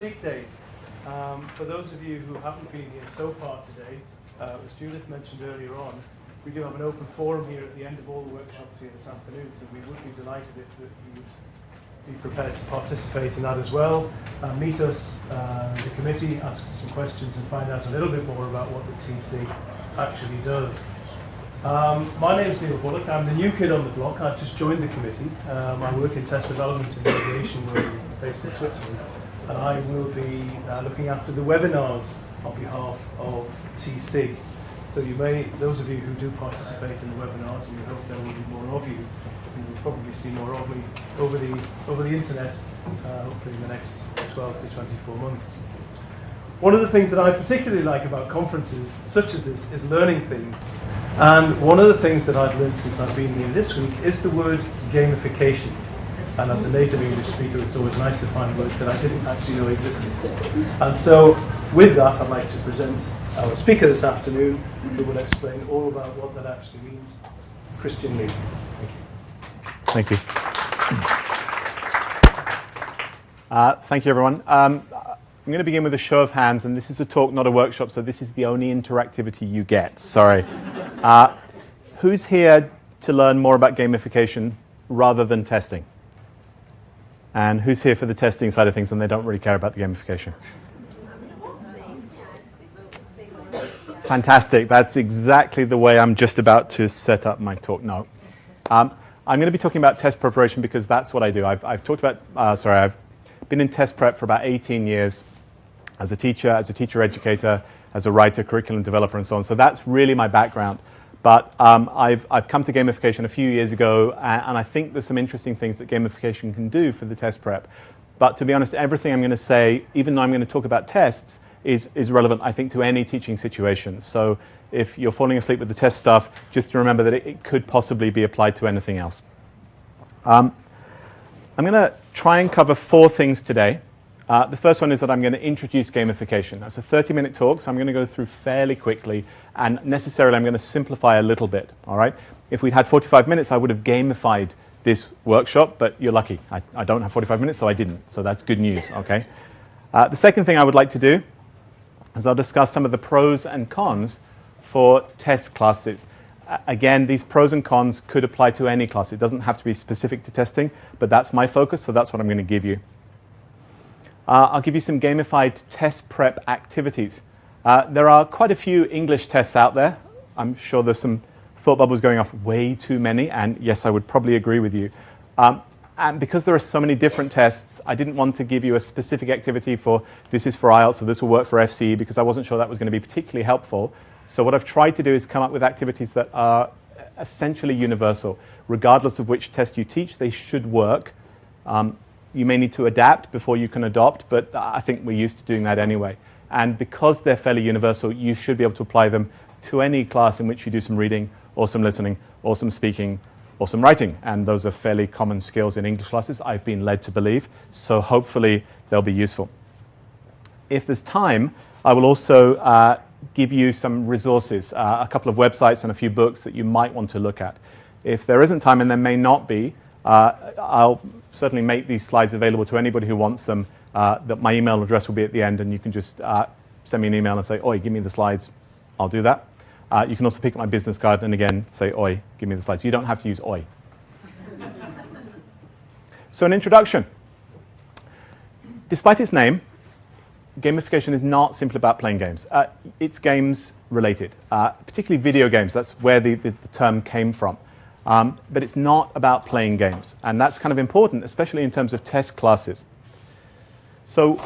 Seek Day. For those of you who haven't been here so far today, as Judith mentioned earlier on, we do have an open forum here at the end of all the workshops here this afternoon, so we would be delighted if you would be prepared to participate in that as well. Meet us, the committee, ask us some questions and find out a little bit more about what the TC actually does. My name is Neil Bullock. I'm the new kid on the block. I've just joined the committee. I work in test development and aviation, where we're based in Switzerland. And I will be looking after the webinars on behalf of TC. So you may, those of you who do participate in the webinars, and we hope there will be more of you, you will probably see more of me over the internet, hopefully in the next 12 to 24 months. One of the things that I particularly like about conferences such as this is learning things. And one of the things that I've learned since I've been here this week is the word gamification. And as a native English speaker, it's always nice to find words that I didn't actually know existed. And so, with that, I'd like to present our speaker this afternoon, who will explain all about what that actually means. Christian Lee. Thank you. Thank you, everyone. I'm going to begin with a show of hands, and this is a talk, not a workshop, so this is the only interactivity you get. Sorry. Who's here to learn more about gamification rather than testing? And who's here for the testing side of things and they don't really care about the gamification? Fantastic. That's exactly the way I'm just about to set up my talk. No. I'm going to be talking about test preparation because that's what I do. I've talked about, I've been in test prep for about 18 years as a teacher educator, as a writer, curriculum developer, and so on. So that's really my background. But I've come to gamification a few years ago, and I think there's some interesting things that gamification can do for the test prep. But to be honest, everything I'm going to say, even though I'm going to talk about tests, is relevant, I think, to any teaching situation. So if you're falling asleep with the test stuff, just to remember that it could possibly be applied to anything else. I'm going to try and cover 4 things today. The first one is that I'm going to introduce gamification. That's a 30-minute talk, so I'm going to go through fairly quickly, and necessarily I'm going to simplify a little bit, all right? If we'd had 45 minutes, I would have gamified this workshop, but you're lucky. I don't have 45 minutes, so I didn't, so that's good news, okay? The second thing I would like to do is I'll discuss some of the pros and cons for test classes. Again, these pros and cons could apply to any class. It doesn't have to be specific to testing, but that's my focus, so that's what I'm going to give you. I'll give you some gamified test prep activities. There are quite a few English tests out there. I'm sure there's some thought bubbles going off, way too many, and yes, I would probably agree with you. And because there are so many different tests, I didn't want to give you a specific activity for this is for IELTS, so this will work for FCE, because I wasn't sure that was going to be particularly helpful. So what I've tried to do is come up with activities that are essentially universal. Regardless of which test you teach, they should work. You may need to adapt before you can adopt, but I think we're used to doing that anyway. And because they're fairly universal, you should be able to apply them to any class in which you do some reading, or some listening, or some speaking, or some writing. And those are fairly common skills in English classes, I've been led to believe. So hopefully they'll be useful. If there's time, I will also give you some resources, a couple of websites and a few books that you might want to look at. If there isn't time, and there may not be, I'll certainly make these slides available to anybody who wants them. That my email address will be at the end, and you can just send me an email and say, oi, give me the slides. I'll do that. You can also pick up my business card and again say, oi, give me the slides. You don't have to use oi. So an introduction. Despite its name, gamification is not simply about playing games. It's games related, particularly video games. That's where the term came from. But it's not about playing games. And that's kind of important, especially in terms of test classes. So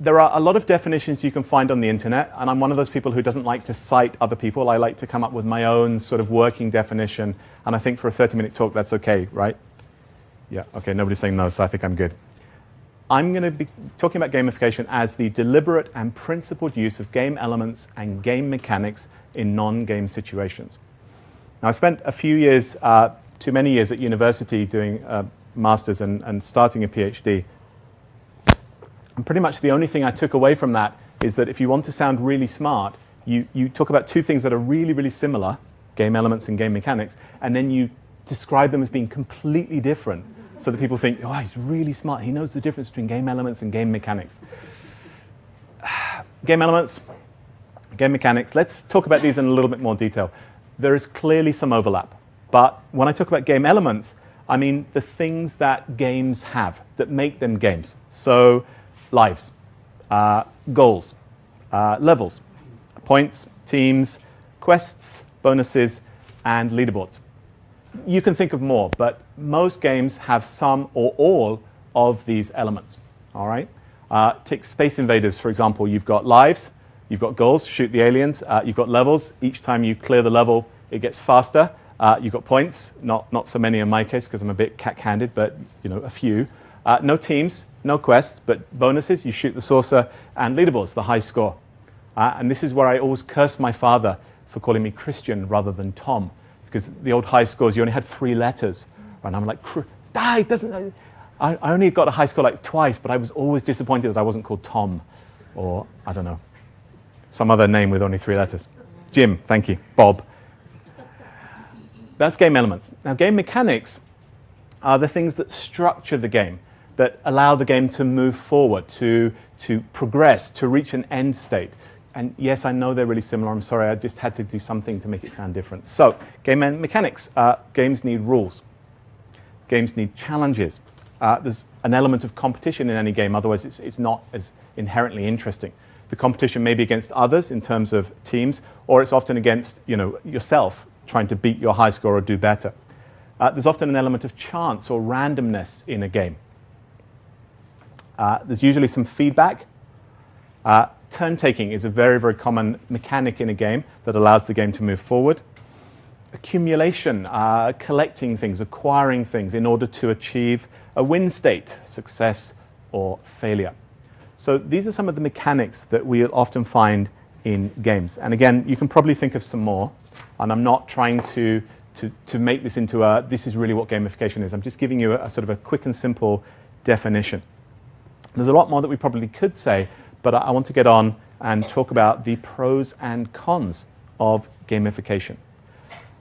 there are a lot of definitions you can find on the internet, and I'm one of those people who doesn't like to cite other people. I like to come up with my own sort of working definition, and I think for a 30-minute talk, that's okay, right? Yeah, okay, nobody's saying no, so I think I'm good. I'm going to be talking about gamification as the deliberate and principled use of game elements and game mechanics in non-game situations. Now, I spent a few years, too many years at university doing a master's and starting a PhD. And pretty much the only thing I took away from that is that if you want to sound really smart, you talk about 2 things that are really, really similar, game elements and game mechanics, and then you describe them as being completely different. so that people think, oh, he's really smart. He knows the difference between game elements and game mechanics. Game elements, game mechanics. Let's talk about these in a little bit more detail. There is clearly some overlap. But when I talk about game elements, I mean the things that games have that make them games. So lives, goals, levels, points, teams, quests, bonuses, and leaderboards. You can think of more, but most games have some or all of these elements. All right? Take Space Invaders, for example. You've got lives, you've got goals, shoot the aliens, you've got levels. Each time you clear the level, it gets faster. You've got points, not so many in my case because I'm a bit cack-handed, but a few. No teams, no quests, but bonuses, you shoot the saucer, and leaderboards, the high score. And this is where I always curse my father for calling me Christian rather than Tom, because the old high scores, you only had 3 letters. And I'm like, I only got a high score like twice, but I was always disappointed that I wasn't called Tom, or I don't know, some other name with only 3 letters. Jim, thank you. Bob. That's game elements. Now, game mechanics are the things that structure the game, that allow the game to move forward, to progress, to reach an end state. And yes, I know they're really similar. I'm sorry, I just had to do something to make it sound different. So, game mechanics. Games need rules. Games need challenges. There's an element of competition in any game, otherwise it's not as inherently interesting. The competition may be against others in terms of teams, or it's often against yourself, trying to beat your high score or do better. There's often an element of chance or randomness in a game. There's usually some feedback. Turn-taking is a very, very common mechanic in a game that allows the game to move forward. Accumulation, collecting things, acquiring things in order to achieve a win state, success or failure. So these are some of the mechanics that we often find in games. And again, you can probably think of some more. And I'm not trying to make this into this is really what gamification is. I'm just giving you a sort of a quick and simple definition. There's a lot more that we probably could say, but I want to get on and talk about the pros and cons of gamification.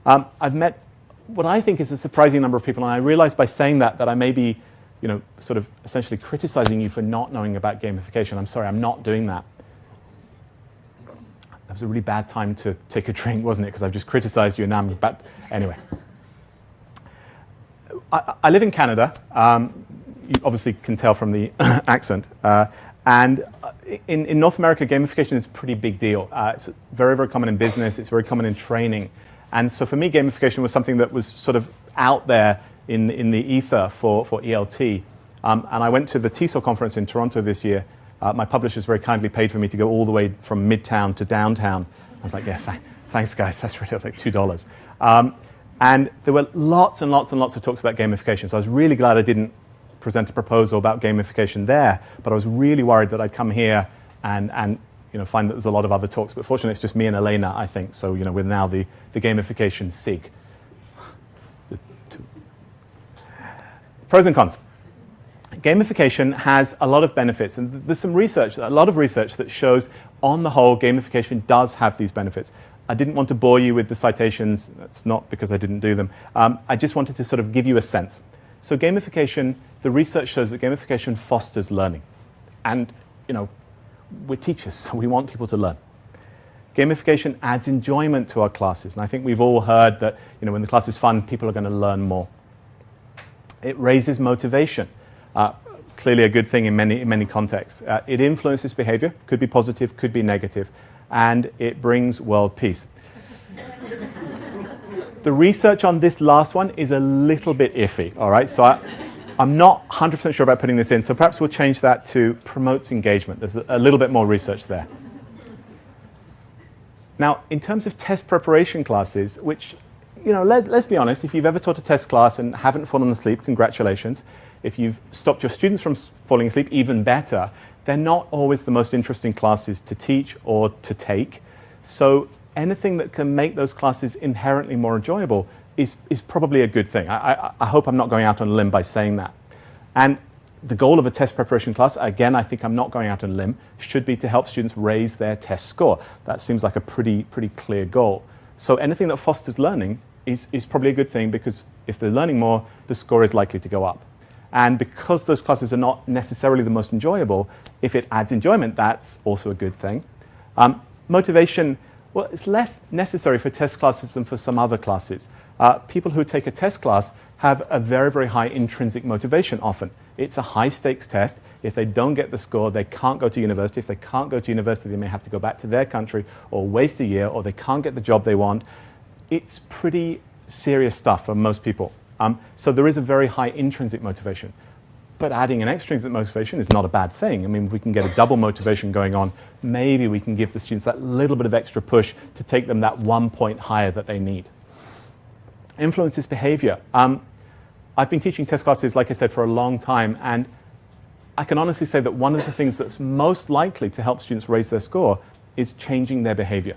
I've met what I think is a surprising number of people, and I realize by saying that I may be, sort of essentially criticizing you for not knowing about gamification. I'm sorry, I'm not doing that. That was a really bad time to take a drink, wasn't it? Because I've just criticized you and now I'm about... Anyway. I live in Canada. You obviously can tell from the accent. And in North America, gamification is a pretty big deal. It's very, very common in business. It's very common in training. And so for me, gamification was something that was sort of out there in the ether for ELT. And I went to the TESOL conference in Toronto this year. My publishers very kindly paid for me to go all the way from Midtown to downtown. I was like, yeah, thanks guys, that's really like $2. And there were lots and lots and lots of talks about gamification. So I was really glad I didn't present a proposal about gamification there, but I was really worried that I'd come here and find that there's a lot of other talks. But fortunately, it's just me and Elena, I think. So we're now the gamification SIG. Pros and cons. Gamification has a lot of benefits, and there's a lot of research that shows, on the whole, gamification does have these benefits. I didn't want to bore you with the citations. That's not because I didn't do them. I just wanted to sort of give you a sense. So gamification, the research shows that gamification fosters learning. And, we're teachers, so we want people to learn. Gamification adds enjoyment to our classes, and I think we've all heard that, when the class is fun, people are going to learn more. It raises motivation. Clearly a good thing in many contexts. It influences behavior, could be positive, could be negative, and it brings world peace. The research on this last one is a little bit iffy, all right? So I'm not 100% sure about putting this in, so perhaps we'll change that to promotes engagement. There's a little bit more research there. Now, in terms of test preparation classes, which, let's be honest, if you've ever taught a test class and haven't fallen asleep, congratulations. If you've stopped your students from falling asleep, even better. They're not always the most interesting classes to teach or to take. So anything that can make those classes inherently more enjoyable is probably a good thing. I hope I'm not going out on a limb by saying that. And the goal of a test preparation class, again, I think I'm not going out on a limb, should be to help students raise their test score. That seems like a pretty clear goal. So anything that fosters learning is probably a good thing, because if they're learning more, the score is likely to go up. And because those classes are not necessarily the most enjoyable, if it adds enjoyment, that's also a good thing. Motivation, well, it's less necessary for test classes than for some other classes. People who take a test class have a very, very high intrinsic motivation often. It's a high stakes test. If they don't get the score, they can't go to university. If they can't go to university, they may have to go back to their country or waste a year, or they can't get the job they want. It's pretty serious stuff for most people. So there is a very high intrinsic motivation. But adding an extrinsic motivation is not a bad thing. I mean, if we can get a double motivation going on, maybe we can give the students that little bit of extra push to take them that 1 point higher that they need. Influences behavior. I've been teaching test classes, like I said, for a long time, and I can honestly say that one of the things that's most likely to help students raise their score is changing their behavior.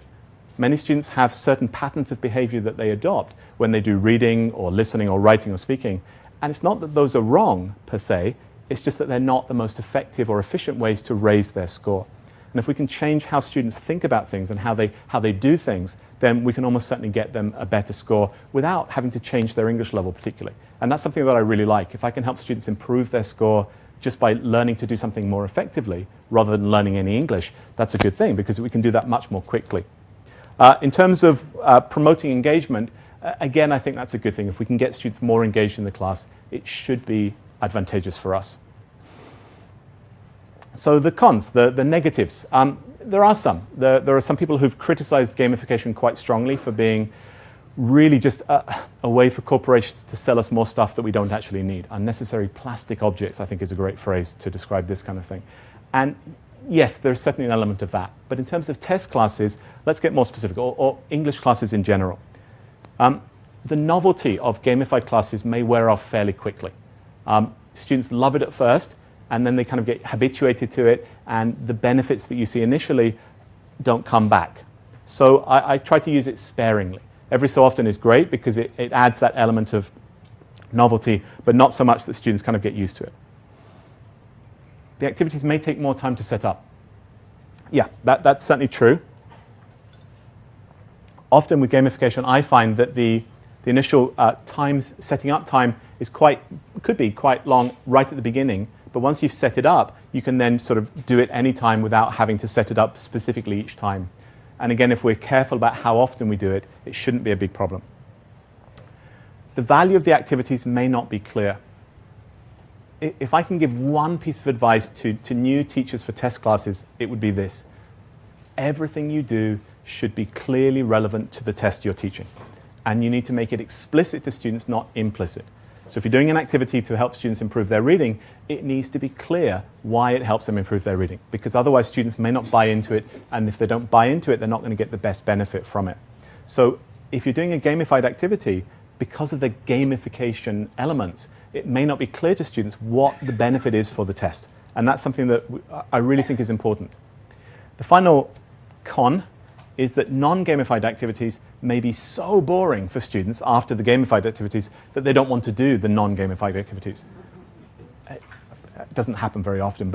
Many students have certain patterns of behavior that they adopt when they do reading or listening or writing or speaking. And it's not that those are wrong per se, it's just that they're not the most effective or efficient ways to raise their score. And if we can change how students think about things and how they do things, then we can almost certainly get them a better score without having to change their English level particularly. And that's something that I really like. If I can help students improve their score just by learning to do something more effectively rather than learning any English, that's a good thing because we can do that much more quickly. In terms of promoting engagement, again, I think that's a good thing. If we can get students more engaged in the class, it should be advantageous for us. So the cons, the negatives, there are some. There are some people who've criticized gamification quite strongly for being really just a way for corporations to sell us more stuff that we don't actually need. Unnecessary plastic objects, I think, is a great phrase to describe this kind of thing. And yes, there's certainly an element of that. But in terms of test classes, let's get more specific, or English classes in general. The novelty of gamified classes may wear off fairly quickly. Students love it at first, and then they kind of get habituated to it, and the benefits that you see initially don't come back. So I try to use it sparingly. Every so often is great because it adds that element of novelty, but not so much that students kind of get used to it. The activities may take more time to set up. Yeah, that's certainly true. Often with gamification, I find that the initial setting up time could be quite long right at the beginning, but once you've set it up, you can then sort of do it any time without having to set it up specifically each time. And again, if we're careful about how often we do it, it shouldn't be a big problem. The value of the activities may not be clear. If I can give one piece of advice to new teachers for test classes, it would be this. Everything you do should be clearly relevant to the test you're teaching. And you need to make it explicit to students, not implicit. So if you're doing an activity to help students improve their reading, it needs to be clear why it helps them improve their reading, because otherwise students may not buy into it, and if they don't buy into it, they're not going to get the best benefit from it. So if you're doing a gamified activity, because of the gamification elements, it may not be clear to students what the benefit is for the test. And that's something that I really think is important. The final con is that non-gamified activities may be so boring for students after the gamified activities that they don't want to do the non-gamified activities. It doesn't happen very often,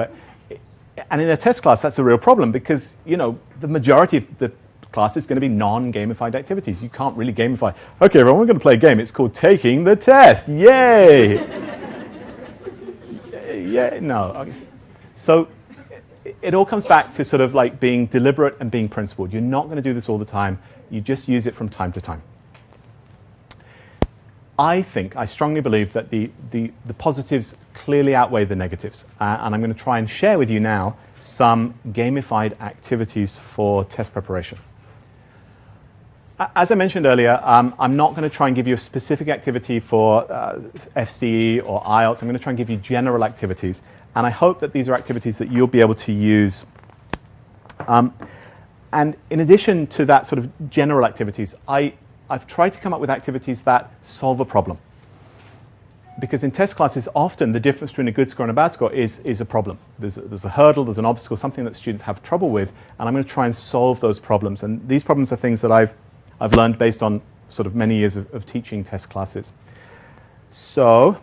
and in a test class that's a real problem because, you know, the majority of the class is going to be non-gamified activities. You can't really gamify. Okay, everyone, we're going to play a game. It's called Taking the Test. Yay! Yeah, no. So it all comes back to sort of like being deliberate and being principled. You're not going to do this all the time. You just use it from time to time. I strongly believe that the positives clearly outweigh the negatives. And I'm going to try and share with you now some gamified activities for test preparation. As I mentioned earlier, I'm not going to try and give you a specific activity for FCE or IELTS. I'm going to try and give you general activities. And I hope that these are activities that you'll be able to use. And in addition to that sort of general activities, I've tried to come up with activities that solve a problem. Because in test classes, often the difference between a good score and a bad score is a problem. There's a hurdle, there's an obstacle, something that students have trouble with, and I'm going to try and solve those problems. And these problems are things that I've learned based on sort of many years of teaching test classes. So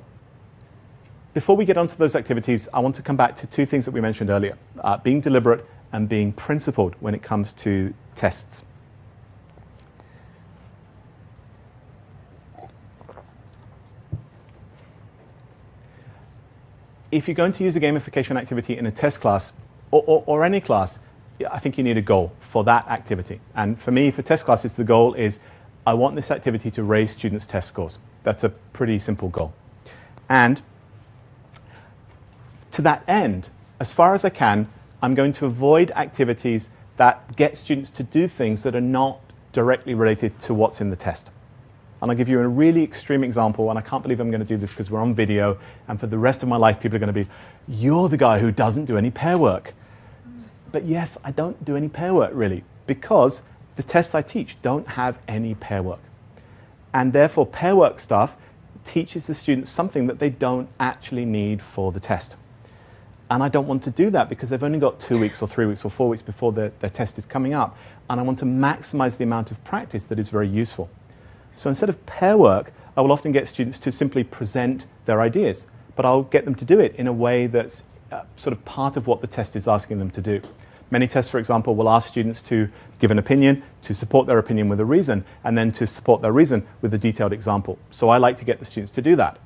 before we get onto those activities, I want to come back to two things that we mentioned earlier, being deliberate and being principled when it comes to tests. if you're going to use a gamification activity in a test class or any class, I think you need a goal for that activity. And for me, for test classes, the goal is I want this activity to raise students' test scores. That's a pretty simple goal. And to that end, as far as I can, I'm going to avoid activities that get students to do things that are not directly related to what's in the test. And I'll give you a really extreme example, and I can't believe I'm going to do this because we're on video, and for the rest of my life, people are going to be, you're the guy who doesn't do any pair work. But yes, I don't do any pair work, really, because the tests I teach don't have any pair work. And therefore, pair work stuff teaches the students something that they don't actually need for the test. And I don't want to do that because they've only got 2 weeks or 3 weeks or 4 weeks before their test is coming up. And I want to maximize the amount of practice that is very useful. So instead of pair work, I will often get students to simply present their ideas, but I'll get them to do it in a way that's sort of part of what the test is asking them to do. Many tests, for example, will ask students to give an opinion, to support their opinion with a reason, and then to support their reason with a detailed example. So I like to get the students to do that.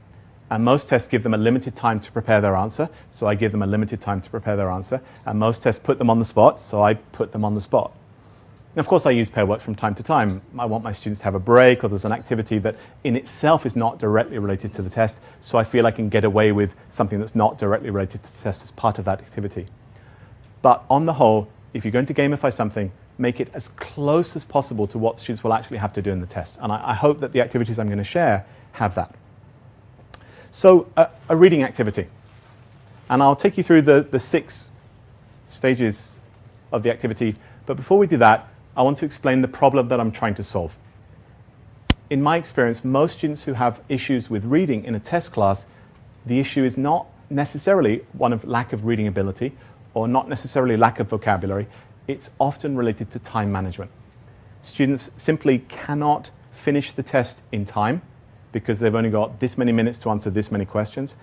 And most tests give them a limited time to prepare their answer, so I give them a limited time to prepare their answer. And most tests put them on the spot, so I put them on the spot. And of course, I use pair work from time to time. I want my students to have a break, or there's an activity that in itself is not directly related to the test, so I feel I can get away with something that's not directly related to the test as part of that activity. But on the whole, if you're going to gamify something, make it as close as possible to what students will actually have to do in the test. And I hope that the activities I'm going to share have that. So a reading activity. And I'll take you through the 6 stages of the activity. But before we do that, I want to explain the problem that I'm trying to solve. In my experience, most students who have issues with reading in a test class, the issue is not necessarily one of lack of reading ability or not necessarily lack of vocabulary. It's often related to time management. Students simply cannot finish the test in time because they've only got this many minutes to answer this many questions.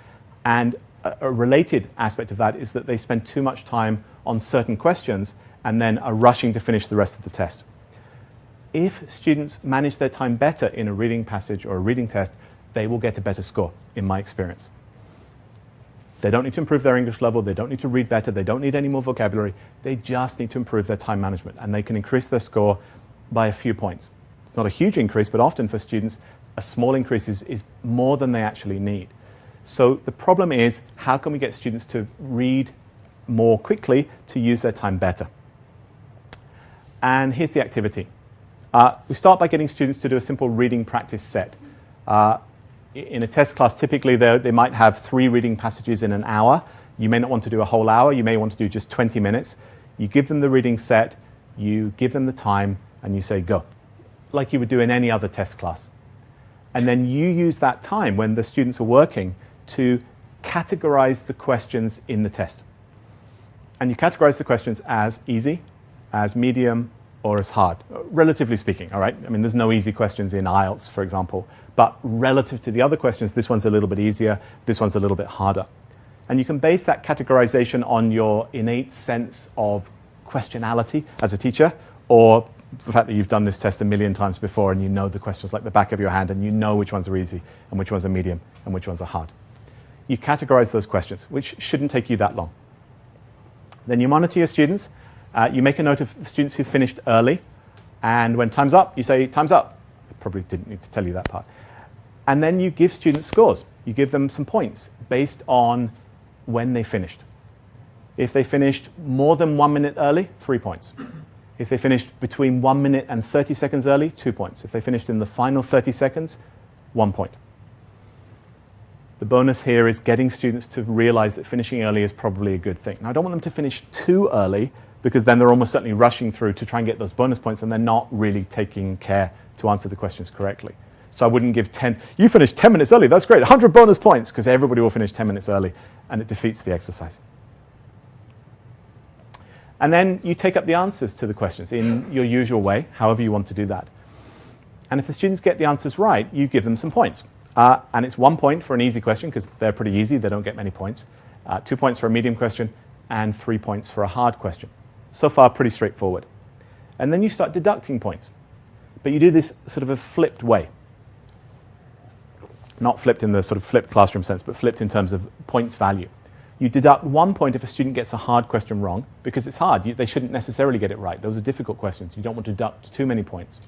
And a related aspect of that is that they spend too much time on certain questions and then are rushing to finish the rest of the test. If students manage their time better in a reading passage or a reading test, they will get a better score, in my experience. They don't need to improve their English level, they don't need to read better, they don't need any more vocabulary, they just need to improve their time management, and they can increase their score by a few points. It's not a huge increase, but often for students, a small increase is more than they actually need. So the problem is, how can we get students to read more quickly to use their time better? And here's the activity. We start by getting students to do a simple reading practice set. In a test class, typically they might have 3 reading passages in an hour. You may not want to do a whole hour, you may want to do just 20 minutes. You give them the reading set, you give them the time, and you say go, like you would do in any other test class. And then you use that time when the students are working to categorize the questions in the test. And you categorize the questions as easy, as medium, or as hard, relatively speaking, all right? I mean, there's no easy questions in IELTS, for example, but relative to the other questions, this one's a little bit easier, this one's a little bit harder. And you can base that categorization on your innate sense of questionality as a teacher, or the fact that you've done this test a million times before and you know the questions like the back of your hand and you know which ones are easy and which ones are medium and which ones are hard. You categorize those questions, which shouldn't take you that long. Then you monitor your students. You make a note of the students who finished early, and when time's up, you say, time's up. I probably didn't need to tell you that part. And then you give students scores. You give them some points based on when they finished. If they finished more than 1 minute early, 3 points. If they finished between 1 minute and 30 seconds early, 2 points. If they finished in the final 30 seconds, 1 point. The bonus here is getting students to realize that finishing early is probably a good thing. Now, I don't want them to finish too early, because then they're almost certainly rushing through to try and get those bonus points, and they're not really taking care to answer the questions correctly. So I wouldn't give 10, you finished 10 minutes early, that's great, 100 bonus points, because everybody will finish 10 minutes early, and it defeats the exercise. And then you take up the answers to the questions in your usual way, however you want to do that. And if the students get the answers right, you give them some points. And it's 1 point for an easy question, because they're pretty easy, they don't get many points. 2 points for a medium question, and 3 points for a hard question. So far, pretty straightforward. And then you start deducting points. But you do this sort of a flipped way. Not flipped in the sort of flipped classroom sense, but flipped in terms of points value. You deduct 1 point if a student gets a hard question wrong, because it's hard. They shouldn't necessarily get it right. Those are difficult questions. You don't want to deduct too many points.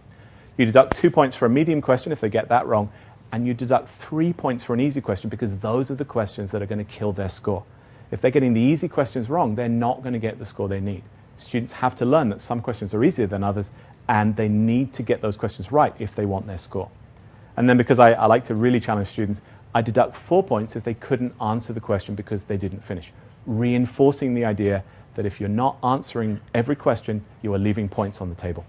You deduct 2 points for a medium question if they get that wrong, and you deduct 3 points for an easy question because those are the questions that are going to kill their score. If they're getting the easy questions wrong, they're not going to get the score they need. Students have to learn that some questions are easier than others, and they need to get those questions right if they want their score. And then because I like to really challenge students, I deduct 4 points if they couldn't answer the question because they didn't finish, reinforcing the idea that if you're not answering every question, you are leaving points on the table.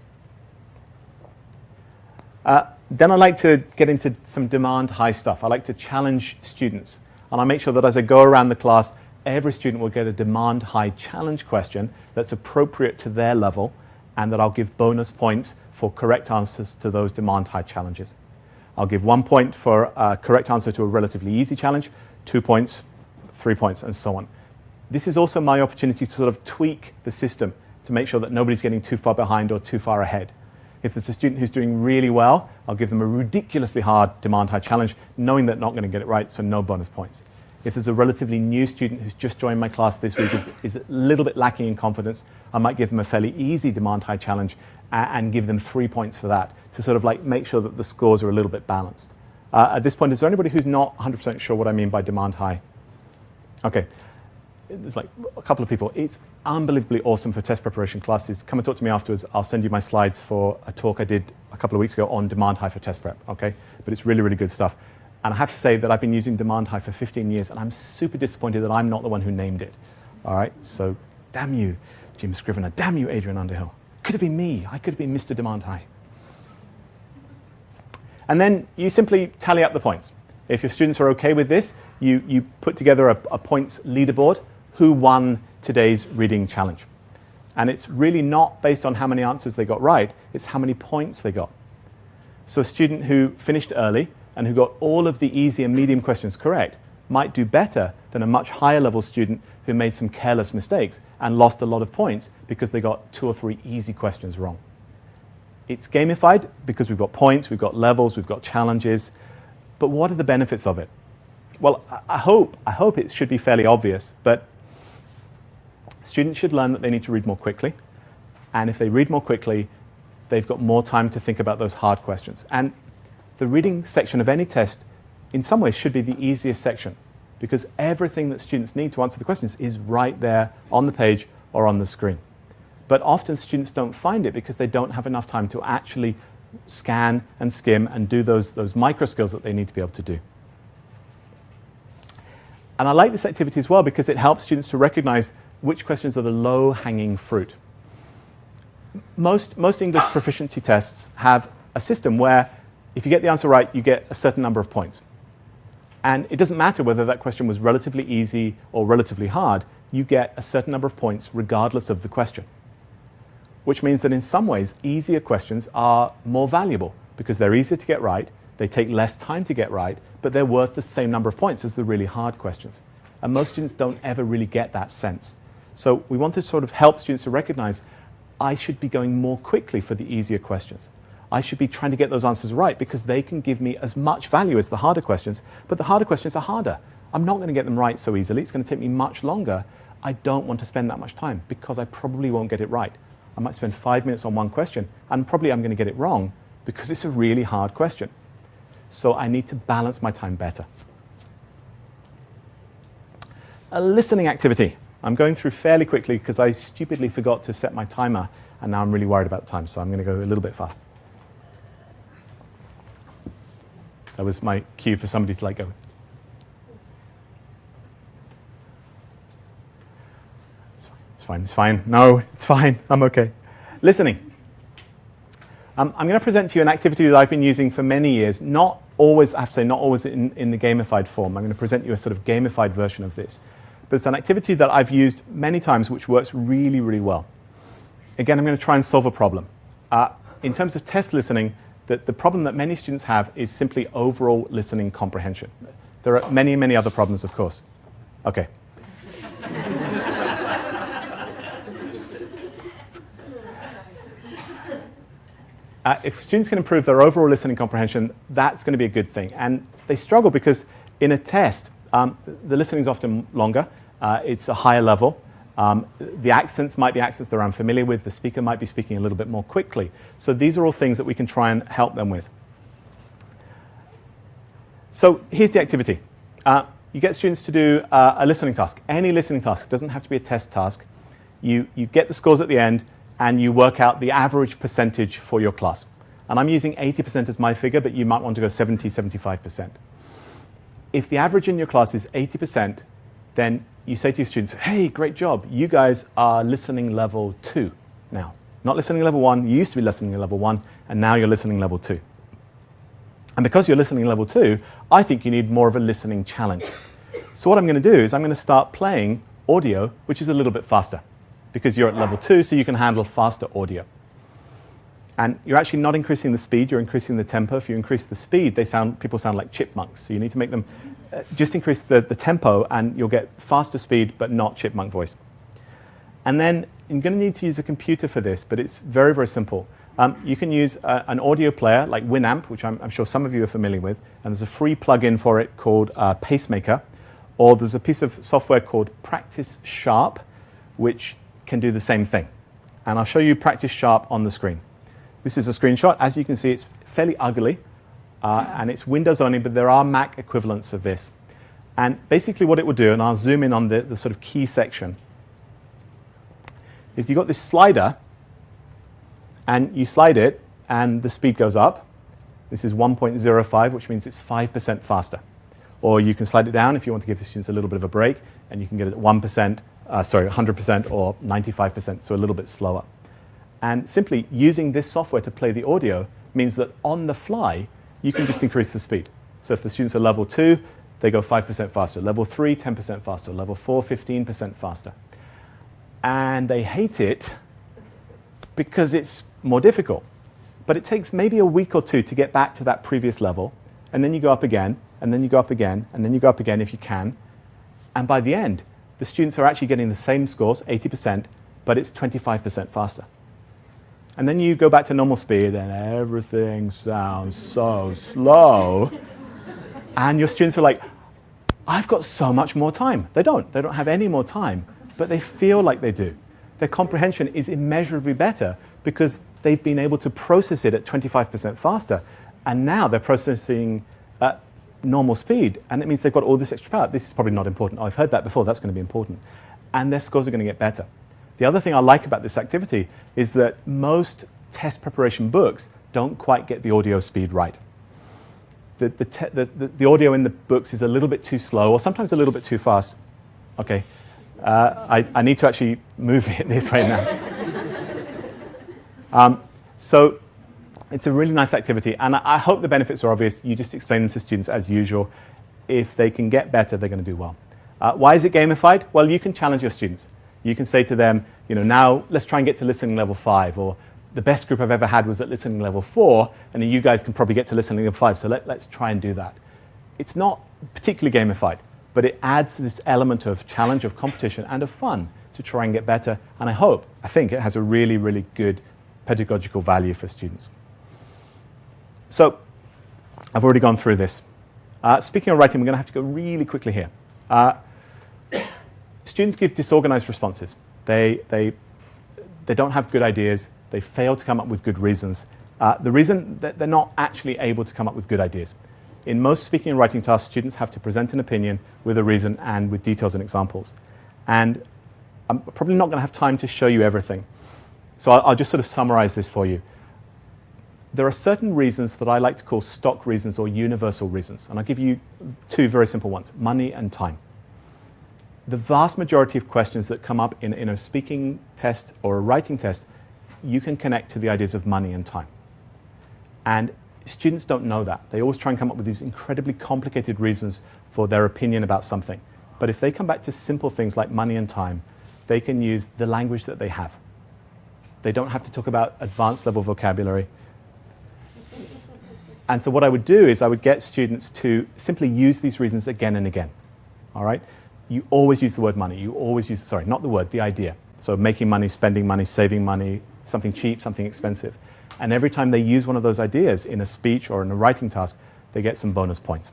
Then I like to get into some demand high stuff. I like to challenge students, and I make sure that as I go around the class, every student will get a demand high challenge question that's appropriate to their level, and that I'll give bonus points for correct answers to those demand high challenges. I'll give 1 point for a correct answer to a relatively easy challenge, 2 points, 3 points, and so on. This is also my opportunity to sort of tweak the system to make sure that nobody's getting too far behind or too far ahead. If there's a student who's doing really well, I'll give them a ridiculously hard demand high challenge, knowing they're not going to get it right, so no bonus points. If there's a relatively new student who's just joined my class this week, is a little bit lacking in confidence, I might give them a fairly easy demand high challenge and give them 3 points for that to sort of like make sure that the scores are a little bit balanced. At this point, is there anybody who's not 100% sure what I mean by demand high? Okay, there's like a couple of people. It's unbelievably awesome for test preparation classes. Come and talk to me afterwards. I'll send you my slides for a talk I did a couple of weeks ago on demand high for test prep, okay? But it's really, really good stuff. And I have to say that I've been using demand high for 15 years, and I'm super disappointed that I'm not the one who named it. All right, so damn you, Jim Scrivener. Damn you, Adrian Underhill. Could have been me. I could have been Mr. Demand High. And then you simply tally up the points. If your students are okay with this, you put together a points leaderboard, who won today's reading challenge. And it's really not based on how many answers they got right, it's how many points they got. So a student who finished early and who got all of the easy and medium questions correct might do better than a much higher level student who made some careless mistakes and lost a lot of points because they got 2 or 3 easy questions wrong. It's gamified because we've got points, we've got levels, we've got challenges, but what are the benefits of it? Well, I hope it should be fairly obvious, but students should learn that they need to read more quickly, and if they read more quickly, they've got more time to think about those hard questions. And the reading section of any test, in some ways, should be the easiest section, because everything that students need to answer the questions is right there on the page or on the screen. But often students don't find it because they don't have enough time to actually scan and skim and do those micro skills that they need to be able to do. And I like this activity as well because it helps students to recognize which questions are the low-hanging fruit. Most English proficiency tests have a system where if you get the answer right, you get a certain number of points. And it doesn't matter whether that question was relatively easy or relatively hard, you get a certain number of points regardless of the question. Which means that in some ways, easier questions are more valuable because they're easier to get right, they take less time to get right, but they're worth the same number of points as the really hard questions. And most students don't ever really get that sense. So we want to sort of help students to recognize, I should be going more quickly for the easier questions. I should be trying to get those answers right because they can give me as much value as the harder questions, but the harder questions are harder. I'm not going to get them right so easily. It's going to take me much longer. I don't want to spend that much time because I probably won't get it right. I might spend 5 minutes on one question and probably I'm going to get it wrong because it's a really hard question. So I need to balance my time better. A listening activity. I'm going through fairly quickly because I stupidly forgot to set my timer and now I'm really worried about the time, so I'm going to go a little bit fast. That was my cue for somebody to go. It's fine. No, it's fine. I'm okay. Listening. I'm going to present to you an activity that I've been using for many years. Not always, I have to say, not always in the gamified form. I'm going to present you a sort of gamified version of this. But it's an activity that I've used many times which works really, really well. Again, I'm going to try and solve a problem. In terms of test listening, the problem that many students have is simply overall listening comprehension. There are many, many other problems, of course. Okay. If students can improve their overall listening comprehension, that's going to be a good thing. And they struggle because in a test, the listening is often longer. It's a higher level. The accents might be accents they're unfamiliar with. The speaker might be speaking a little bit more quickly. So these are all things that we can try and help them with. So here's the activity. You get students to do a listening task, any listening task. It doesn't have to be a test task. You get the scores at the end, and you work out the average percentage for your class. And I'm using 80% as my figure, but you might want to go 70, 75%. If the average in your class is 80%, then you say to your students, hey, great job. You guys are listening level 2 now. Not listening level 1. You used to be listening level 1, and now you're listening level 2. And because you're listening level 2, I think you need more of a listening challenge. So what I'm going to do is I'm going to start playing audio, which is a little bit faster, because you're at level 2, so you can handle faster audio. And you're actually not increasing the speed, you're increasing the tempo. If you increase the speed, people sound like chipmunks. So you need to make them, just increase the tempo, and you'll get faster speed, but not chipmunk voice. And then you're going to need to use a computer for this, but it's very, very simple. You can use an audio player like Winamp, which I'm sure some of you are familiar with, and there's a free plugin for it called Pacemaker, or there's a piece of software called Practice Sharp, which can do the same thing. And I'll show you Practice Sharp on the screen. This is a screenshot. As you can see, it's fairly ugly, and it's Windows only, but there are Mac equivalents of this. And basically what it will do, and I'll zoom in on the sort of key section, is you've got this slider, and you slide it, and the speed goes up. This is 1.05, which means it's 5% faster. Or you can slide it down if you want to give the students a little bit of a break, and you can get it at 1%, 100% or 95%, so a little bit slower. And simply using this software to play the audio means that on the fly, you can just increase the speed. So if the students are level 2, they go 5% faster. Level 3, 10% faster. Level 4, 15% faster. And they hate it because it's more difficult. But it takes maybe a week or 2 to get back to that previous level. And then you go up again, and then you go up again, and then you go up again if you can. And by the end, the students are actually getting the same scores, 80%, but it's 25% faster. And then you go back to normal speed, and everything sounds so slow. And your students are like, I've got so much more time. They don't have any more time, but they feel like they do. Their comprehension is immeasurably better because they've been able to process it at 25% faster. And now they're processing at normal speed, and it means they've got all this extra power. This is probably not important. I've heard that before. That's going to be important. And their scores are going to get better. The other thing I like about this activity is that most test preparation books don't quite get the audio speed right. The audio in the books is a little bit too slow, or sometimes a little bit too fast. Okay, I need to actually move it this way now. So it's a really nice activity, and I hope the benefits are obvious. You just explain them to students as usual. If they can get better, they're going to do well. Why is it gamified? Well, you can challenge your students. You can say to them, now let's try and get to listening level 5, or the best group I've ever had was at listening level 4, and then you guys can probably get to listening level 5, so let's try and do that. It's not particularly gamified, but it adds this element of challenge, of competition, and of fun to try and get better, and I think it has a really, really good pedagogical value for students. So, I've already gone through this. Speaking of writing, we're going to have to go really quickly here. Students give disorganized responses. They don't have good ideas. They fail to come up with good reasons. The reason that they're not actually able to come up with good ideas. In most speaking and writing tasks, students have to present an opinion with a reason and with details and examples. And I'm probably not going to have time to show you everything. So I'll just sort of summarize this for you. There are certain reasons that I like to call stock reasons or universal reasons. And I'll give you 2 very simple ones, money and time. The vast majority of questions that come up in a speaking test or a writing test, you can connect to the ideas of money and time. And students don't know that. They always try and come up with these incredibly complicated reasons for their opinion about something. But if they come back to simple things like money and time, they can use the language that they have. They don't have to talk about advanced level vocabulary. And so what I would do is I would get students to simply use these reasons again and again. All right? You always use the word money. You always use, sorry, not the word, the idea. So making money, spending money, saving money, something cheap, something expensive. And every time they use one of those ideas in a speech or in a writing task, they get some bonus points.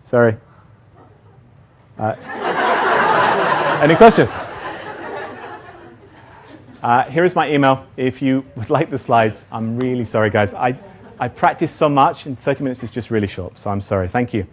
Sorry. Any questions? Here is my email. If you would like the slides, I'm really sorry, guys. I practiced so much, and 30 minutes is just really short, so I'm sorry. Thank you.